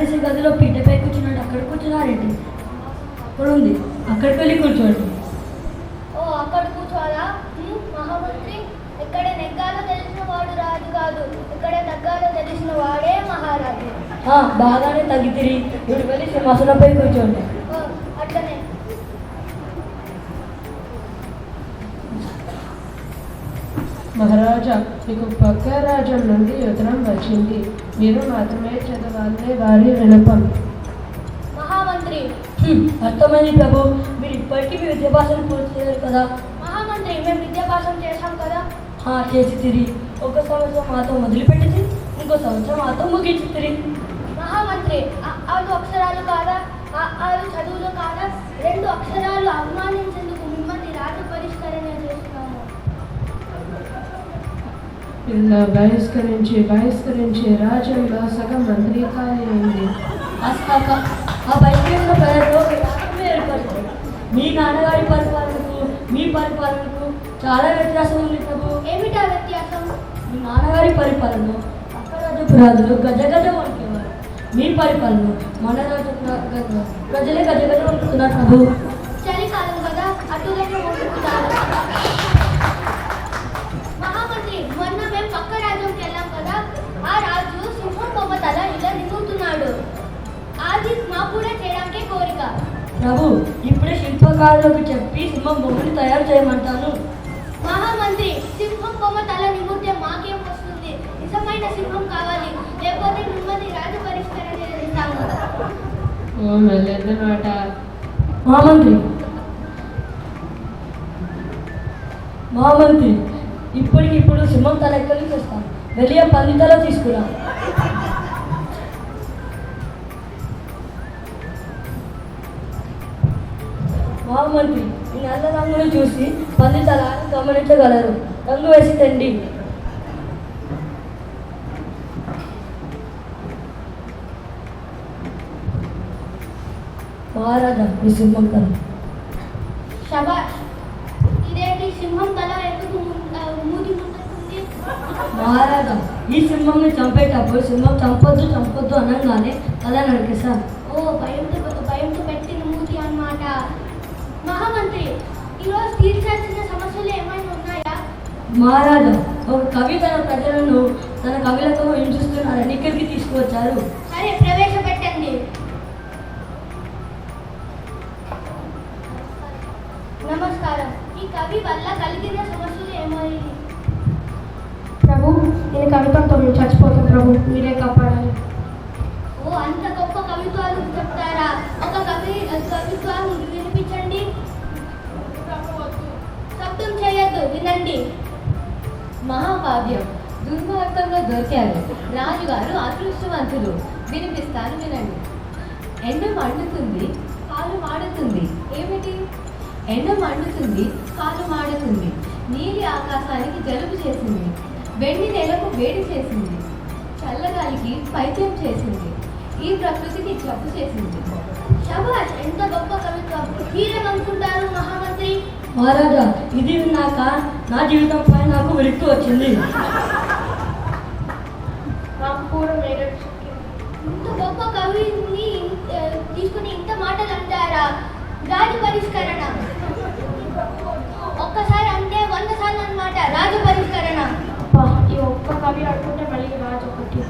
చేసే గదిలో పీటపై కూర్చున్నాడు. అక్కడ కూర్చున్నారేంటి? అక్కడ ఉంది, అక్కడికి వెళ్ళి కూర్చోండి. ఓ అక్కడ కూర్చోవాలా? మహామంత్రి, ఇక్కడ నెగ్గాలో తెలిసిన వాడు రాజు కాదు, ఇక్కడ తగ్గాలో తెలిసిన వాడే మహారాజు. బాగానే తగ్గితిరి. ఇప్పుడు వెళ్ళి సింహాసనంపై కూర్చోండి. అట్లనే. మహారాజా, మీకు పక్క రాజ్యం నుండి ఉత్తరం వచ్చింది. మీరు మాత్రమే చదవాలనే వారి వినపం. మహామంత్రి, అర్థమైంది ప్రభు. మీరు ఇప్పటికీ మీ విద్యాభ్యాసం పూర్తి చేయాలి కదా? మహామంత్రి, మేము విద్యాభ్యాసం చేశాం కదా. చేసి తిరిగి ఒక సంవత్సరం మాతో మొదలుపెట్టి ఇంకో సంవత్సరం మాతో ముగించి తిరిగి. మహామంత్రి, ఆరు అక్షరాలు కాదా, ఆరు చదువులు కాదా, 2 అక్షరాలు అవమానించేందుకు మిమ్మల్ని రాజు పరిష్కరణ చేస్తున్నాము. ఇలా బహిష్కరించి రాజ్యంలో సగం మంత్రి ఖాళీ అయింది. ఆ బహిష్కరణ ప్రజల్లో ఏర్పడుతుంది. మీ నాన్నగారి పరిపాలనకు మీ పరిపాలనకు చాలా వ్యత్యాసం ఉంది ప్రభు. ఏమిటా వ్యత్యాసం? మీ నాన్నగారి పరిపాలన అక్కరాజు గజగజ వణికేవారు. మీ పరిపాలన మన రాజు ప్రజలే గజగజ వణుకుతున్నారు ప్రభు. చలికాలం కదా, అటులనే వణుకుతారు. మహామంత్రి, మొన్న మేము పక్క రాజ్యంకి వెళ్ళాం కదా, ఆ రాజు సింహం బొమ్మ తల ఇలా నిగుతున్నాడు. అది మాకు కూడా చేయడానికే కోరిక. ప్రభు, ఇప్పుడే శిల్పకారులకు చెప్పి సింహం బొమ్మని తయారు చేయమంటాను. మహామంత్రి, సింహం బొమ్మ తల నిముడితే మాకేం వస్తుంది? నిజమైన సింహం కావాలి, లేకపోతే మిమ్మల్ని రాజు పరిష్కరణ చేస్తాము. ఓ మెల్లన్నమాట. మహామంత్రి, ఇప్పటికిప్పుడు సింహం తల ఎక్కడి నుంచి వస్తాం. వెళ్ళి ఆ పంది తల తీసుకురా. మహామంత్రి, ఈ నల్ల రంగును చూసి పంది తల గమనించగలరు. రంగు వేసి తండి. మహారాజా, ఈ సింహం తల. శభాష్. ఇదేంటి సింహం తల ఎందుకు మూతి ముందుంది? మహారాజా, ఈ సింహంని చంపేటప్పుడు సింహం చంపొద్దు అనగానే తల నరికేశారు. ఓ భయంతో పెట్టిన మూతి అన్నమాట. మహామంత్రి, ఈరోజు తీర్చాల్సిన సమస్యలు ఏమైనా ఉన్నాయా? మహారాజా, ఒక కవి తన ప్రజలను తన కవిలతో హింసిస్తున్నారని ఇక్కడికి తీసుకువచ్చారు. సరే, ప్రవేశపెట్టండి. నమస్కారం. ఈ కవి వల్ల కలిగిన సమస్యలు ఏమైంది? ప్రభు, నేను కవిత్వంతో చచ్చిపోతాను ప్రభు, మీరే కాపాడాలి. ఓ, అంత గొప్ప కవిత్వాలు చెప్తారా? ఒక కవిత్వాలు వినిపించండి. శబ్దం చేయొద్దు, వినండి. మహాకావ్యం. దుర్మార్గంగా దొరికారు రాజుగారు అదృష్టవంతులు. వినిపిస్తాను, వినండి. ఎండ మండుతుంది, కాలు మాడుతుంది. ఏమిటి? ఎండ మండుతుంది, కాలు మాడుతుంది. నీలి ఆకాశానికి జలుబు చేసింది, వెండి నేలకు వేడి చేసింది, చల్లగాలికి పైత్యం చేసింది, ఈ ప్రకృతికి జబ్బు చేసింది. శభాష్, ఎంత గొప్ప కవిత్వం. మీరేమనుకుంటారు మహామంత్రి? మహారాజా, ఇది విన్నాక నా జీవితంపై నాకు విరక్తి వచ్చింది. నాకు కూడా వేరే ఇంత గొప్ప కవిని తీసుకుని ఇంత మాటలు అంటారా? రాజు పరిష్కరణ ఒక్కసారి అంటే 100 సార్లు అన్నమాట. రాజు పరిష్కరణ. ఈ ఒక్క కవి అనుకుంటే మళ్ళీ రాజు ఒకటి.